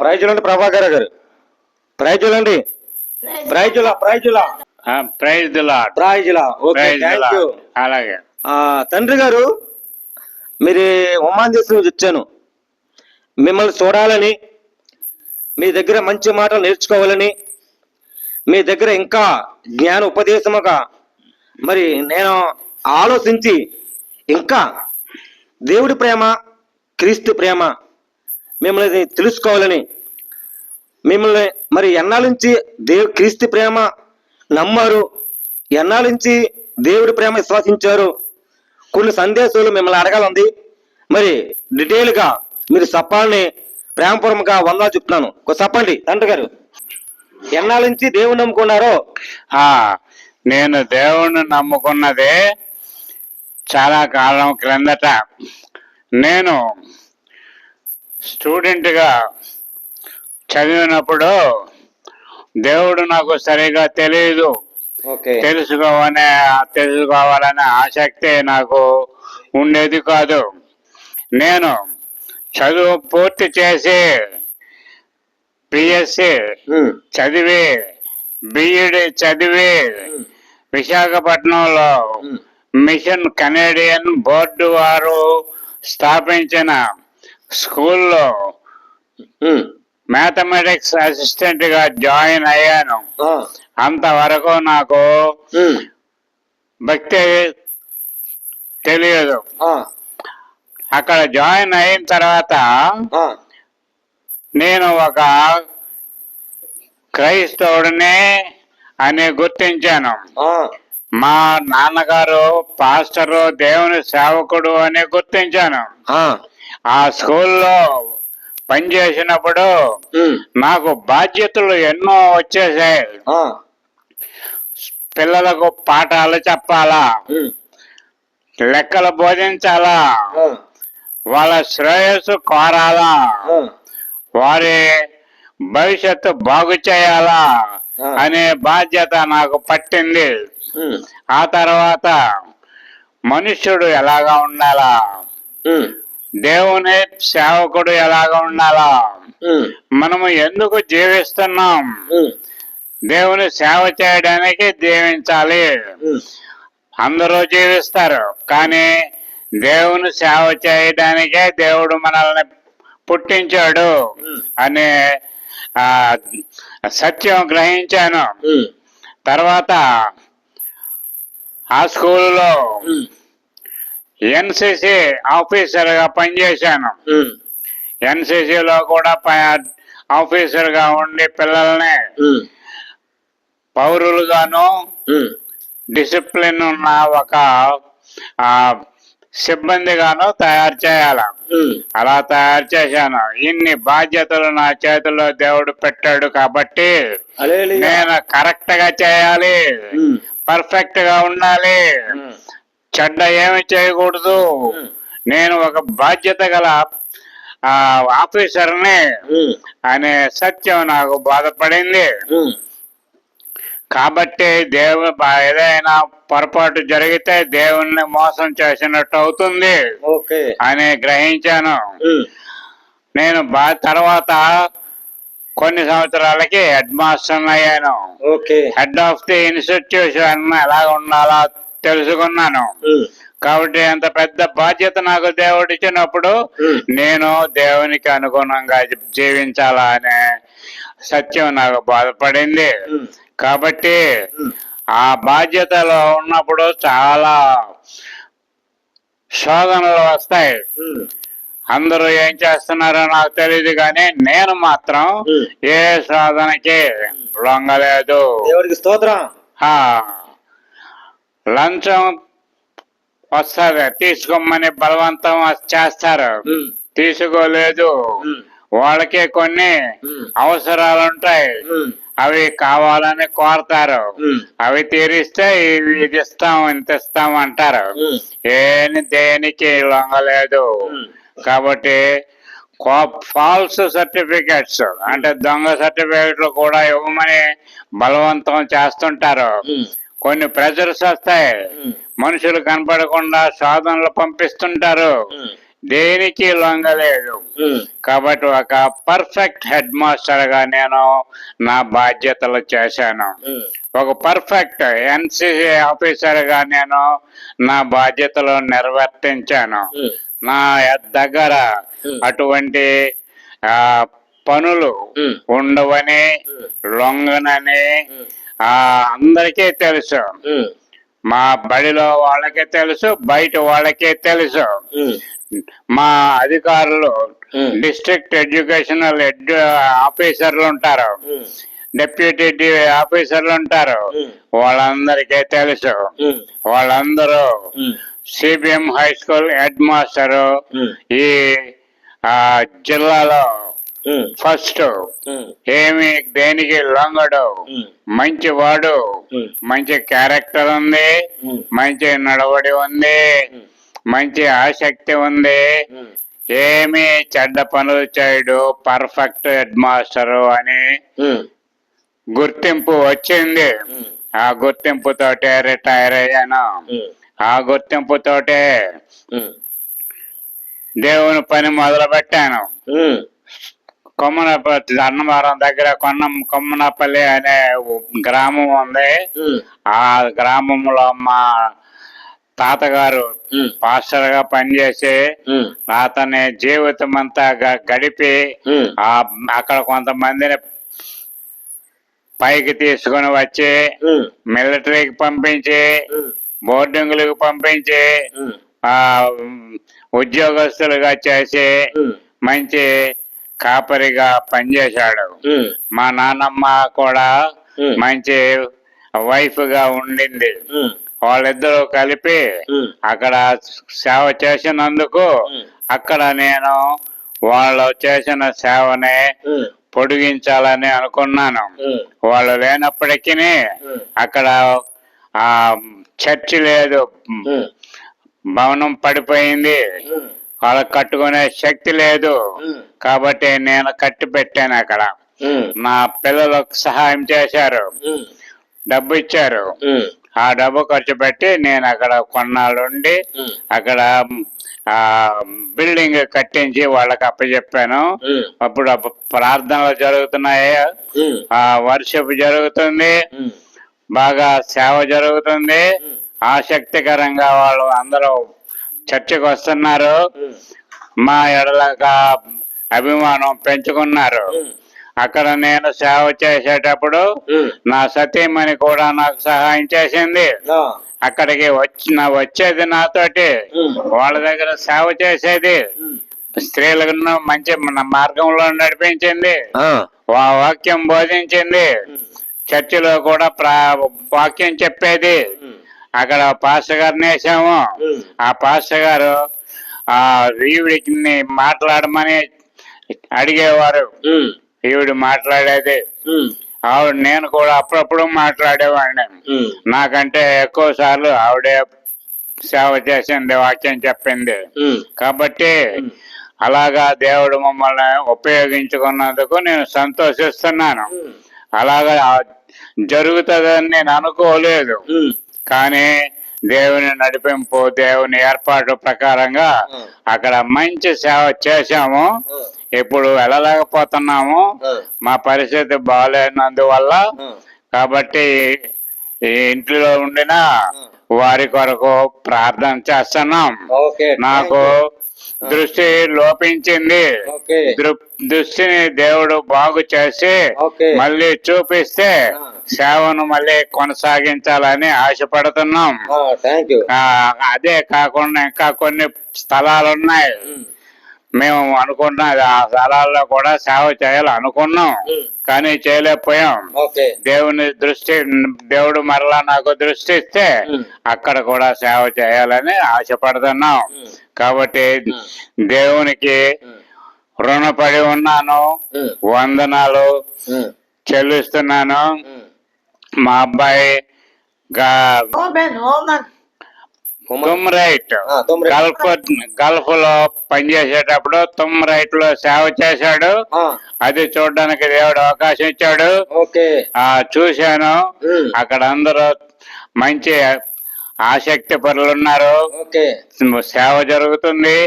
ప్రైజులండి ప్రభాకర్ గారు. ప్రైజులండి. ప్రైజులా ప్రైజులా ప్రైజ్ ది లార్డ్. ప్రైజులా. Okay, praise the thank you. Lord. అలాగే తండ్రి గారు, మీరు ఒమాన్ దేశం నుంచి వచ్చాను. మిమ్మల్ని చూడాలని, మీ దగ్గర మంచి మాటలు నేర్చుకోవాలని, మీ దగ్గర ఇంకా జ్ఞాన ఉపదేశముగా మరి నేను ఆలోచించి ఇంకా దేవుడి ప్రేమ, క్రీస్తు ప్రేమ మిమ్మల్ని తెలుసుకోవాలని, మిమ్మల్ని మరి ఎన్నాళ్ళ నుంచి క్రీస్తు ప్రేమ నమ్మారు, ఎన్నాళ్ళ నుంచి దేవుడి ప్రేమ విశ్వసించారు, కొన్ని సందేశాలు మిమ్మల్ని అడగాలంది. మరి డీటెయిల్గా మీరు చెప్పాలని ప్రేమపూర్వకంగా వందలు చెప్తున్నాను. చెప్పండి తండ్రి గారు, ఎన్నాళ్ళ నుంచి దేవుని నమ్ముకున్నారో? నేను దేవుణ్ణి నమ్ముకున్నదే చాలా కాలం క్రిందట. నేను స్టూడెంట్గా చదివినప్పుడు దేవుడు నాకు సరిగా తెలియదు. తెలుసుకోవాలనే ఆసక్తి నాకు ఉండేది కాదు. నేను చదువు పూర్తి చేసి బిఎస్సి చదివి బిఈడి చదివి విశాఖపట్నంలో మిషన్ కెనేడియన్ బోర్డు వారు స్థాపించిన స్కూల్లో మ్యాథమెటిక్స్ అసిస్టెంట్ గా జాయిన్ అయ్యాను. అంతవరకు నాకు భక్తి తెలియదు. అక్కడ జాయిన్ అయిన తర్వాత నేను ఒక క్రైస్తవుడిని అని గుర్తించాను. మా నాన్నగారు పాస్టరు, దేవుని సేవకుడు అని గుర్తించాను. ఆ స్కూల్లో పనిచేసినప్పుడు నాకు బాధ్యతలు ఎన్నో వచ్చేసాయి. పిల్లలకు పాఠాలు చెప్పాలా, లెక్కలు బోధించాలా, వాళ్ళ శ్రేయస్సు కోరాలా, వారి భవిష్యత్తు బాగు చేయాలా అనే బాధ్యత నాకు పట్టింది. ఆ తర్వాత మనుష్యుడు ఎలాగా ఉండాలా, దేవుని సేవకుడు ఎలాగా ఉండాలా, మనము ఎందుకు జీవిస్తున్నాం, దేవుని సేవ చేయడానికి జీవించాలి. అందరూ జీవిస్తారు, కానీ దేవుని సేవ చేయడానికే దేవుడు మనల్ని పుట్టించాడు అనే సత్యం గ్రహించాను. తర్వాత ఆ స్కూల్లో ఎన్సిసి ఆఫీసర్గా పనిచేశాను. ఎన్సిసిలో కూడా ఆఫీసర్గా ఉండి పిల్లల్ని పౌరులుగాను డిసిప్లిన్ ఉన్న ఒక సిబ్బందిగాను తయారు చేయాల. అలా తయారు చేశాను. ఇన్ని బాధ్యతలు నా చేతుల్లో దేవుడు పెట్టాడు కాబట్టి నేను కరెక్ట్ గా చేయాలి, పర్ఫెక్ట్ గా ఉండాలి, చెడ్డ ఏమి చేయకూడదు. నేను ఒక బాధ్యత గల ఆఫీసర్ని అనే సత్యం నాకు బాధపడింది. కాబట్టి ఏదైనా పొరపాటు జరిగితే దేవుణ్ణి మోసం చేసినట్టు అవుతుంది అని గ్రహించాను. నేను తర్వాత కొన్ని సంవత్సరాలకి హెడ్ మాస్టర్ అయ్యాను. హెడ్ ఆఫ్ ది ఇన్స్టిట్యూషన్ ఎలా ఉండాలో తెలుసుకున్నాను. కాబట్టి అంత పెద్ద బాధ్యత నాకు దేవుడు ఇచ్చినప్పుడు నేను దేవునికి అనుగుణంగా జీవించాలా అనే సత్యం నాకు బాధపడింది. కాబట్టి ఆ బాధ్యతలో ఉన్నప్పుడు చాలా శోధనలు వస్తాయి. అందరూ ఏం చేస్తున్నారో నాకు తెలియదు, కానీ నేను మాత్రం ఏ శోధనకి లొంగలేదు. దేవుడికి స్తోత్రం. లంచం వస్తుంది, తీసుకోమని బలవంతం చేస్తారు, తీసుకోలేదు. వాళ్ళకే కొన్ని అవసరాలు ఉంటాయి, అవి కావాలని కోరతారు. అవి తీరిస్తే ఇది ఇస్తాం, ఇంత ఇస్తాం అంటారు. దేనికి లొంగలేదు. కాబట్టి ఫాల్స్ సర్టిఫికెట్స్ అంటే దొంగ సర్టిఫికెట్లు కూడా ఇవ్వమని బలవంతం చేస్తుంటారు. కొన్ని ప్రెజర్స్ వస్తాయి, మనుషులు కనపడకుండా సాధనలు పంపిస్తుంటారు. దేనికి లొంగలేదు. కాబట్టి ఒక పర్ఫెక్ట్ హెడ్ మాస్టర్ గా నేను నా బాధ్యతలు చేశాను. ఒక పర్ఫెక్ట్ ఎన్సిసి ఆఫీసర్ గా నేను నా బాధ్యతలు నిర్వర్తించాను. నా దగ్గర అటువంటి ఆ పనులు ఉండవని, లొంగనని అందరికీ తెలుసు. మా బడిలో వాళ్ళకే తెలుసు, బయట వాళ్ళకే తెలుసు. మా అధికారులు డిస్ట్రిక్ట్ ఎడ్యుకేషనల్ ఆఫీసర్లు ఉంటారు, డిప్యూటీ ఆఫీసర్లు ఉంటారు, వాళ్ళందరికీ తెలుసు. వాళ్ళందరూ CBM high school head master ఈ జిల్లాలో ఫస్ట్, ఏమి దేనికి లొంగడు, మంచివాడు, మంచి క్యారెక్టర్ ఉంది, మంచి నడవడి ఉంది, మంచి ఆసక్తి ఉంది, ఏమి చెడ్డ పనులు చేయడు, పర్ఫెక్ట్ హెడ్ మాస్టర్ అని గుర్తింపు వచ్చింది. ఆ గుర్తింపుతోటే రిటైర్ అయ్యాను. ఆ గుర్తింపుతోటే దేవుని పని మొదలు పెట్టాను. కొమ్మనపల్లి అన్నవరం దగ్గర కొమ్మనపల్లి అనే గ్రామం ఉంది. ఆ గ్రామంలో మా తాతగారు పాస్టర్ గా పనిచేసి అతని జీవితం అంతా గడిపి అక్కడ కొంతమందిని పైకి తీసుకుని వచ్చి మిలిటరీకి పంపించి, బోర్డింగులకు పంపించి, ఉద్యోగస్తులుగా చేసి మంచి కాపరిగా పనిచేశాడు. మా నాన్నమ్మ కూడా మంచి వైఫ్ గా ఉండింది. వాళ్ళిద్దరూ కలిపి అక్కడ సేవ చేసినందుకు అక్కడ నేను వాళ్ళు చేసిన సేవని పొడిగించాలని అనుకున్నాను. వాళ్ళు లేనప్పటికీ అక్కడ చర్చి లేదు, భవనం పడిపోయింది, వాళ్ళకి కట్టుకునే శక్తి లేదు. కాబట్టి నేను కట్టి పెట్టాను. అక్కడ నా పిల్లలకు సహాయం చేశారు, డబ్బు ఇచ్చారు. ఆ డబ్బు ఖర్చు పెట్టి నేను అక్కడ కొన్నాళ్ళుండి అక్కడ బిల్డింగ్ కట్టించి వాళ్ళకి అప్పచెప్పాను. అప్పుడు ప్రార్థనలు జరుగుతున్నాయి, వర్షిప్ జరుగుతుంది, బాగా సేవ జరుగుతుంది. ఆసక్తికరంగా వాళ్ళు అందరూ చర్చకు వస్తున్నారు, మా ఎడలగా అభిమానం పెంచుకున్నారు. అక్కడ నేను సేవ చేసేటప్పుడు నా సతీమణి కూడా నాకు సహాయం చేసింది. అక్కడికి వచ్చేది నాతోటి, వాళ్ళ దగ్గర సేవ చేసేది, స్త్రీలను మంచి మార్గంలో నడిపించింది, వాక్యం బోధించింది, చర్చిలో కూడా వాక్యం చెప్పేది. అక్కడ పాస్టర్ గారిని వేసాము. ఆ పాస్టర్ గారు ఈవిడికి మాట్లాడమని అడిగేవారు, ఈవిడ మాట్లాడేది. ఆవిడ నేను కూడా అప్పుడప్పుడు మాట్లాడేవాడిని. నాకంటే ఎక్కువ సార్లు ఆవిడే సేవ చేసింది, వాక్యం చెప్పింది. కాబట్టి అలాగా దేవుడు మమ్మల్ని ఉపయోగించుకున్నందుకు నేను సంతోషిస్తున్నాను. అలాగా జరుగుతుందని నేను అనుకోలేదు, కానీ దేవుని నడిపింపు, దేవుని ఏర్పాటు ప్రకారంగా అక్కడ మంచి సేవ చేశాము. ఇప్పుడు వెళ్ళలేకపోతున్నాము, మా పరిస్థితి బాగాలేనందువల్ల. కాబట్టి ఈ ఇంట్లో ఉండిన వారి కొరకు ప్రార్థన చేస్తున్నాం. నాకు దృష్టి లోపించింది, దృష్టిని దేవుడు బాగు చేసి మళ్ళీ చూపిస్తే సేవను మళ్ళీ కొనసాగించాలని ఆశపడుతున్నాం. అదే కాకుండా ఇంకా కొన్ని స్థలాలు ఉన్నాయి. మేము అనుకున్న ఆ స్థలాల్లో కూడా సేవ చేయాలనుకున్నాం, కానీ చేయలేకపోయాం. దేవుడు మరలా నాకు దృష్టి ఇస్తే అక్కడ కూడా సేవ చేయాలని ఆశపడుతున్నాం. కాబట్టి దేవునికి రుణపడి ఉన్నాను, వందనాలు చెల్లిస్తున్నాను. మా అబ్బాయి తుమ్రైట్ గల్ఫ్ లో పనిచేసేటప్పుడు తుమ్రైట్ లో సేవ చేశాడు. అది చూడడానికి దేవుడు అవకాశం ఇచ్చాడు. చూశాను. అక్కడ అందరూ మంచి ఆసక్తి పరులు ఉన్నారు, సేవ జరుగుతుంది.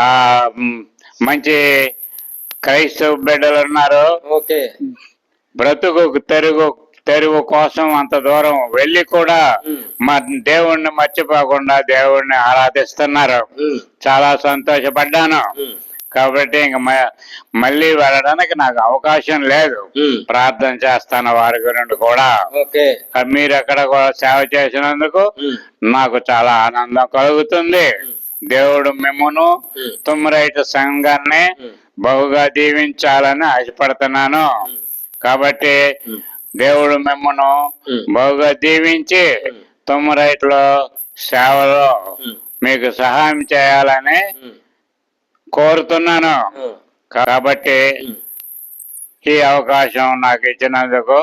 ఆ మంచి క్రైస్తవ బిడ్డలు ఉన్నారు. ఓకే. బ్రతుకు తెరువు కోసం అంత దూరం వెళ్ళి కూడా మా దేవుణ్ణి మర్చిపోకుండా దేవుణ్ణి ఆరాధిస్తున్నారు. చాలా సంతోషపడ్డాను. కాబట్టి ఇంక మళ్ళీ వెళ్ళడానికి నాకు అవకాశం లేదు. ప్రార్థన చేస్తాను వారి గురించి కూడా. మీరు అక్కడ కూడా సేవ చేసినందుకు నాకు చాలా ఆనందం కలుగుతుంది. దేవుడు మిమ్మును తుమ్మరైట్ సంఘాన్ని బహుగా దీవించాలని ఆశపడుతున్నాను. కాబట్టి దేవుడు మిమ్మను బహుగా దీవించి తుమ్మరైట్లో సేవలో మీకు సహాయం చేయాలని కోరుతున్నాను. కాబట్టి ఈ అవకాశం నాకు ఇచ్చినందుకు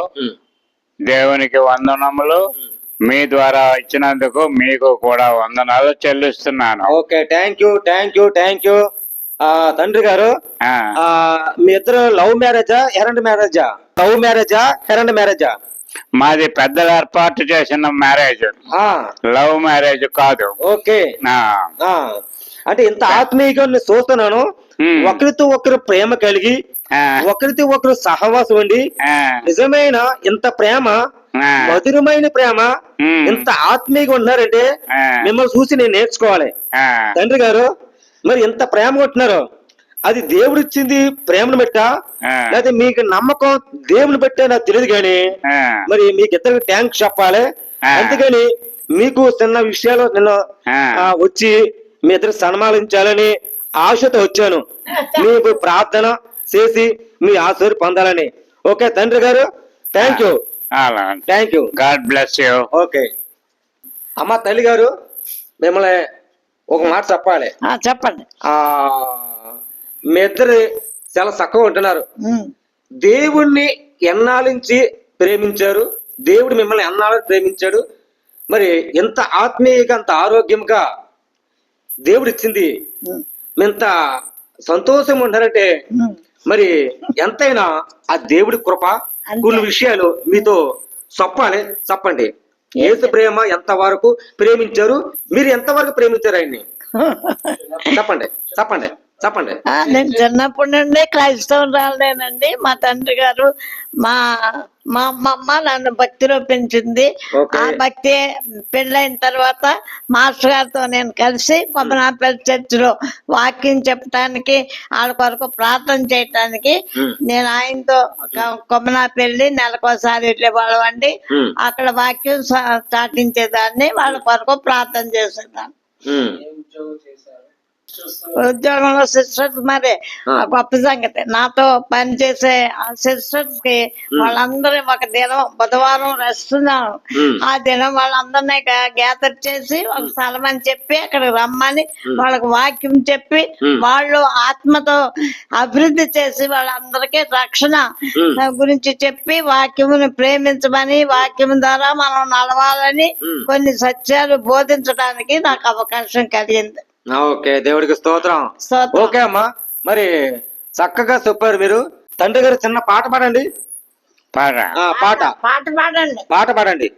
దేవునికి వందనములు, మీ ద్వారా ఇచ్చినందుకు మీకు కూడా వందనాలు చెల్లిస్తున్నాను. Okay, thank you. తండ్రి గారు, మీ ఇద్దరు లవ్ మ్యారేజా అరేంజ్ మ్యారేజా? మాది పెద్దలు ఏర్పాటు చేసిన మ్యారేజ్, లవ్ మ్యారేజ్ కాదు. ఓకే. అంటే ఇంత ఆత్మీయంగా చూస్తున్నాను. ఒకరితో ఒకరు ప్రేమ కలిగి ఒకరితో ఒకరు సహవాసం అండి. నిజమైన ఇంత ప్రేమ, మధురమైన ప్రేమ, ఇంత ఆత్మీయంగా ఉన్నారంటే మిమ్మల్ని చూసి నేను నేర్చుకోవాలి. తండ్రి గారు, మరి ఎంత ప్రేమ ఉంటున్నారు, అది దేవుడు ఇచ్చింది ప్రేమను బట్టా లేదా మీకు నమ్మకం దేవుని బట్టే నాకు తెలియదు, కానీ మరి మీకు ఇద్దరికి థ్యాంక్స్ చెప్పాలి. అందుకని మీకు చిన్న విషయాలు నిన్న వచ్చి మీ ఇద్దరు సన్మానించాలని ఆశతో వచ్చాను. మీకు ప్రార్థన చేసి మీ ఆశీర్వాదం పొందాలని. ఓకే తండ్రి గారు, thank you. God bless you. Okay. అమ్మ తల్లి గారు, మిమ్మల్ని ఒక మాట చెప్పాలి. చెప్పండి. మీ ఇద్దరు చాలా చక్కగా ఉంటున్నారు. దేవుణ్ణి ఎన్నాళ్ళించి ప్రేమించారు, దేవుడు మిమ్మల్ని ఎన్నాళ్ళు ప్రేమించాడు. మరి ఎంత ఆత్మీయంగా అంత ఆరోగ్యంగా దేవుడు ఇచ్చింది, ఎంత సంతోషంగా ఉంటారంటే మరి ఎంతైనా ఆ దేవుడి కృప. కొన్ని విషయాలు మీతో చెప్పండి. యేసు ప్రేమ ఎంత వరకు ప్రేమించారు, మీరు ఎంత వరకు ప్రేమించారు ఆయన్ని? చెప్పండి. నేను చిన్నప్పటి నుండి క్రైస్తవురాలేనండి. మా తండ్రి గారు మా అమ్మమ్మ నన్ను భక్తిలో పెంచింది. ఆ భక్తి పెళ్ళైన తర్వాత మాస్టర్ గారితో నేను కలిసి కొమ్మనాపల్లి చర్చిలో వాక్యం చెప్పడానికి, వాళ్ళ కొరకు ప్రార్థన చేయటానికి నేను ఆయనతో కొమ్మనాపల్లి నెలకోసారి వెళ్ళేవాళ్ళం అండి. అక్కడ వాక్యం చాటించేదాన్ని, వాళ్ళ కొరకు ప్రార్థన చేసేదాన్ని. ఉద్యోగంలో సిస్టర్స్ మరి గొప్ప సంగతి. నాతో పనిచేసే సిస్టర్స్ కి వాళ్ళందరూ ఒక దినం బుధవారం రెస్తున్నాను. ఆ దినం వాళ్ళందరినీ గ్యాదర్ చేసి ఒక స్థలం అని చెప్పి అక్కడికి రమ్మని వాళ్ళకి వాక్యం చెప్పి వాళ్ళు ఆత్మతో అభివృద్ధి చేసి వాళ్ళందరికీ రక్షణ గురించి చెప్పి వాక్యమును ప్రేమించమని, వాక్యం ద్వారా మనం నడవాలని కొన్ని సత్యాలు బోధించడానికి నాకు అవకాశం కలిగింది. ఓకే, దేవుడికి స్తోత్రం. ఓకే అమ్మా, మరి చక్కగా చెప్పారు మీరు. తండ్రి గారు చిన్న పాట పాడండి. పాట పాడండి.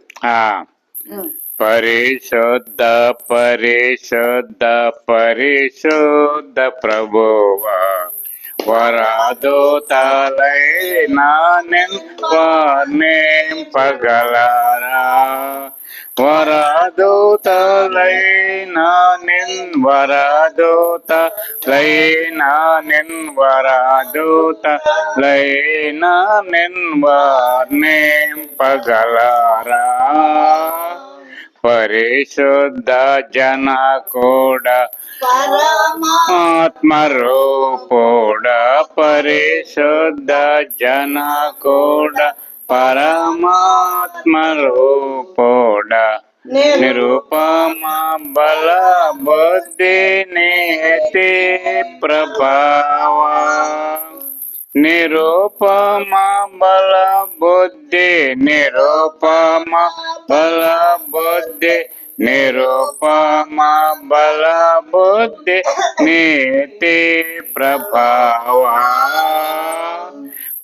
పరిశుద్ధ పరిశుద్ధ పరిశుద్ధ ప్రభువా, వరదూతలైనా నింపగలరా, వరదూతలైనా నింపగలరా. పరిశుద్ధ జన కూడా ఆత్మరూపుడ, పరిశుద్ధ జన కూడా పరమాత్మరూపుడ, నిరుపమ బల బుద్ధి నీతి ప్రభావ, నిరుపమ బల బుద్ధి, నిరుపమ బల బుద్ధి, నిరుపమ బల బుద్ధి నీతి ప్రభావ.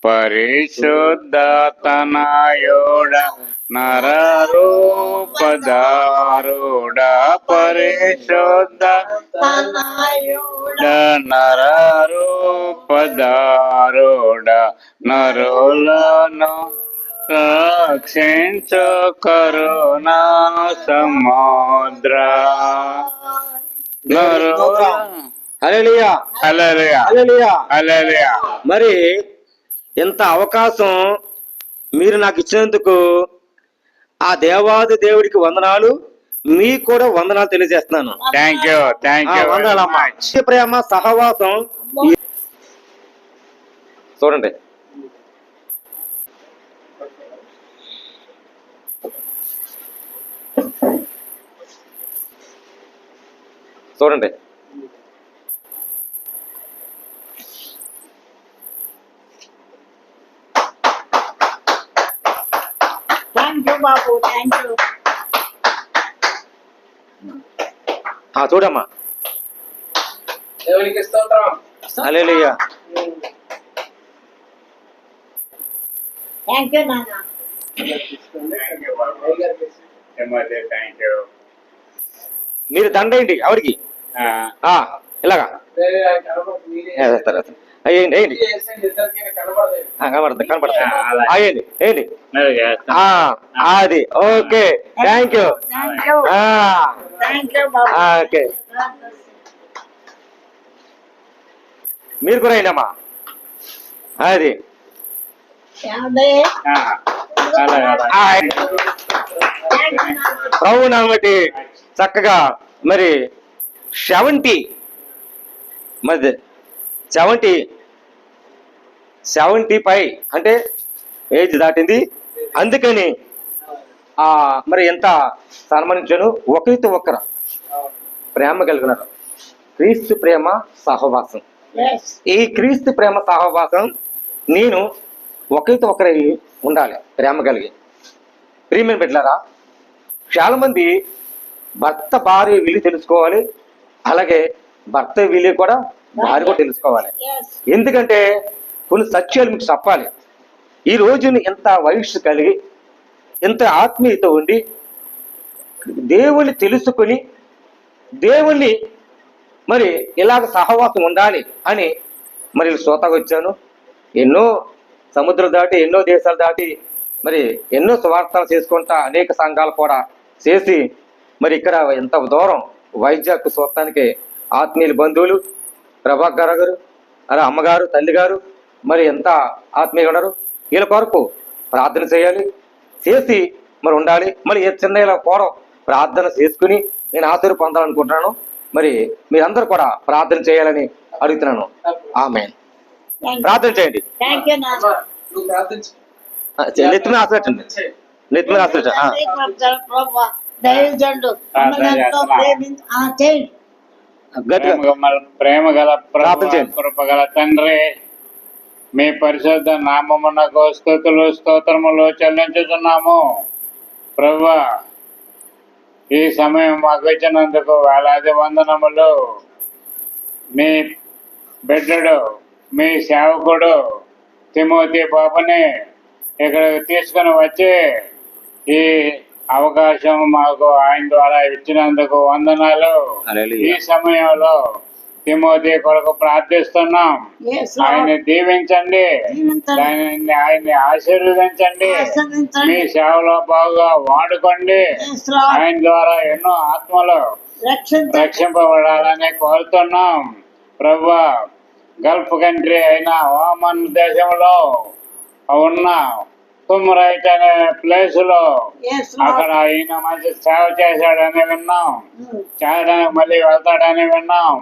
పరిశుద్ధ తనయుడ నరరూపధారుడా పరిశుద్ధ నరరూపధారుడా నరులను రక్షించు కరుణా సముద్ర హల్లెలూయా హల్లెలూయా హల్లెలూయా. హల్లెలూయా. మరి ఇంత అవకాశం మీరు నాకు ఇచ్చినందుకు ఆ దేవాది దేవుడికి వందనాలు, మీకు కూడా వందనాలు తెలియజేస్తున్నాను. Thank you వందనాలమ్మా. ప్రేమ సహవాసం చూడండి. చూడండి, thank you Babu, thank you. చూడమ్మా. హల్లెలూయా. థ్యాంక్ యూ నాన్న. మీరు దండేయండి ఆవిడికి ఇలాగా అయ్యండి వేయండి, కనబడుతుంది అయ్యండి వేయండి. అది ఓకే. Thank you. ఓకే, మీరు కూడా వేయండి అమ్మా. అది ప్రభు నామటి చక్కగా మరి 70 మరి 75 అంటే ఏజ్ దాటింది. అందుకని మరి ఎంత సన్మానించాను. ఒకరితో ఒకర ప్రేమ కలిగినారు. క్రీస్తు ప్రేమ సహవాసం. ఈ క్రీస్తు ప్రేమ సహవాసం నేను ఒకరితో ఒకరి ఉండాలి, ప్రేమ కలిగి. ప్రియమైన బిడ్డలారా, చాలా మంది భర్త భార్య విలువ తెలుసుకోవాలి, అలాగే భర్త విలువ కూడా భార్య కూడా తెలుసుకోవాలి. ఎందుకంటే కొన్ని సత్యాలు మీకు చెప్పాలి. ఈ రోజున ఎంత వయస్సు కలిగి ఎంత ఆత్మీయత ఉండి దేవుని తెలుసుకుని దేవుణ్ణి మరి ఇలాగ సహవాసం ఉండాలి అని మరి శ్రోతగా వచ్చాను. ఎన్నో సముద్రం దాటి ఎన్నో దేశాలు దాటి మరి ఎన్నో స్వార్థాలు చేసుకుంటా అనేక సంఘాలు కూడా చేసి మరి ఇక్కడ ఎంత దూరం వైజాగ్ చూడటానికి ఆత్మీయుల బంధువులు ప్రభాకర్ గారు, అలా అమ్మగారు, తల్లి గారు మరి ఎంత ఆత్మీయంగా ఉన్నారు. వీళ్ళ కొరకు ప్రార్థన చేయాలి, చేసి మరి ఉండాలి. మరి ఏ చిన్న ఇలా పోవడం ప్రార్థన చేసుకుని నేను ఆశీర్వాదం పొందాలనుకుంటున్నాను. మరి మీరందరూ కూడా ప్రార్థన చేయాలని అడుగుతున్నాను. ఆమేన్. ప్రార్థన చేయండి. నెత్తి మీద ఆశపెట్టండి, నెత్తి మీద ఆశపెట్టండి. ప్రేమ గల కృపగల తండ్రి, మీ పరిశుద్ధ నామమునకు స్తుతులు స్తోత్రములు చెల్లించుతున్నాము. ప్రభువా, ఈ సమయం మాకు ఇచ్చినందుకు వేలాది వందనములు. మీ బిడ్డడు, మీ సేవకుడు తిమోతి బాబుని ఇక్కడ తీసుకుని వచ్చి ఈ అవకాశం మాకు ఆయన ద్వారా ఇచ్చినందుకు వందనాలు. ఈ సమయంలో తిమోతి కొరకు ప్రార్థిస్తున్నాం. ఆయన్ని దీవించండి, ఆయన్ని ఆశీర్వదించండి, మీ సేవలో బాగా వాడుకోండి. ఆయన ద్వారా ఎన్నో ఆత్మలు రక్షింపబడాలని కోరుతున్నాం. ప్రభువా, గల్ఫ్ కంట్రీ అయిన ఓమన్ దేశంలో ఉన్న కుమ్రైట్ అనే ప్లేస్ లో అక్కడ ఈయన మంచి సేవ చేశాడని విన్నాం. చేయడానికి మళ్ళీ వెళ్తాడని విన్నాం.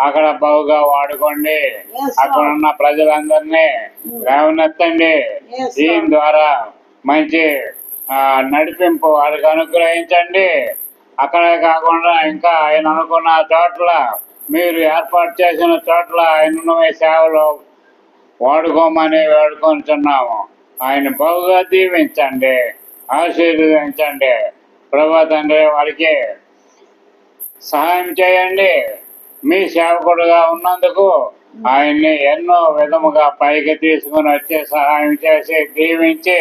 అక్కడ బాగుగా వాడుకోండి. అక్కడ ఉన్న ప్రజలందరినీ లేవనెత్తండి. దీని ద్వారా మంచి నడిపింపు వారికి అనుగ్రహించండి. అక్కడే కాకుండా ఇంకా ఆయన అనుకున్న చోట్ల, మీరు ఏర్పాటు చేసిన చోట్ల ఆయన సేవలో వాడుకోమని వేడుకొంటున్నాము. ఆయన బాగుగా దీవించండి, ఆశీర్వదించండి. ప్రభా తండ్రి, వారికి సహాయం చేయండి. మీ సేవకుడుగా ఉన్నందుకు ఆయన్ని ఎన్నో విధముగా పైకి తీసుకుని వచ్చి సహాయం చేసి దీవించి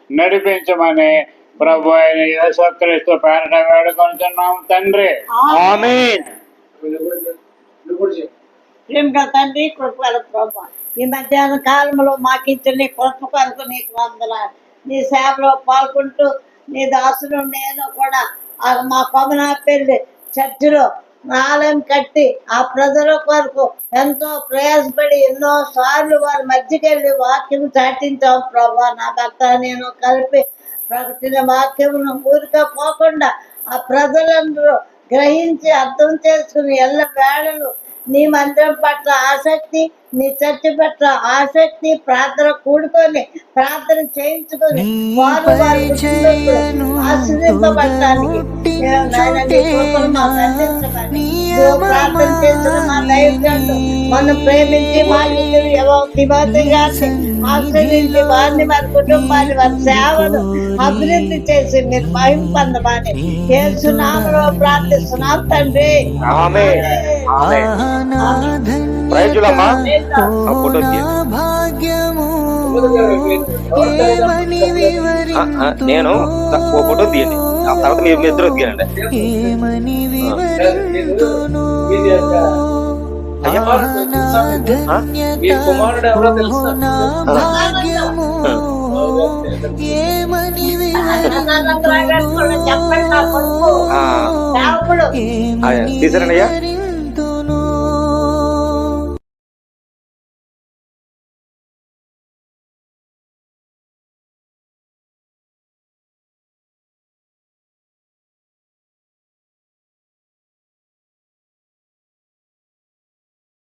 నడిపించమని ప్రభు అయిన యేసుక్రీస్తు పేరట వేడుకొంటున్నాం తండ్రి. ఆమేన్. ప్రేమగా తండ్రి, కృపగల ప్రభు, ఈ మధ్యాహ్న కాలంలో మాకు ఇచ్చిన నీ కృప కొరకు నీకు వందనాలు. నీ సేవలో పాల్గొంటూ నీ దాసులు నేను కూడా మా కొమనాపల్లి చర్చిలో ఆలయం కట్టి ఆ ప్రజల కొరకు ఎంతో ప్రయాసపడి ఎన్నో సార్లు వారి మధ్యకెళ్ళి వాక్యం చాటించాం ప్రభా. నా భర్త నేను కలిపి ప్రకటన వాక్యమును ఊరికే పోకుండా ఆ ప్రజలందరూ గ్రహించి అర్థం చేసుకుని ఎల్ల వేళలు నీ మందిరం పట్ల ఆసక్తి, నీ చర్చ పట్ల ఆసక్తి, ప్రార్థన కూడుకొని ప్రార్థన చేయించుకొని వారు వారి కుటుంబాలను ఆశీర్వదింపబడటానికి ప్రార్థన చేస్తున్న మా దైవజనుడు మనం ప్రేమించి తిమోతి గారిని ఆశ్రయించి వారిని వారి కుటుంబాన్ని వారి సేవను అభివృద్ధి చేసి మీరు మహిమ పొందమని యేసు నామములో ప్రార్థిస్తున్నాం తండ్రి. ఆమేన్. ఆమేన్. ప్రైజులమ్మా. ఆ ఫోటో నేను ఓ ఫోటో తీయండి, ఆ తర్వాత మీరు ఇద్దరు తీయండి. కుమారుడు ఎవరో తెలుసు. చెప్పండి నా కొడుకు తీసారండి అయ్యా.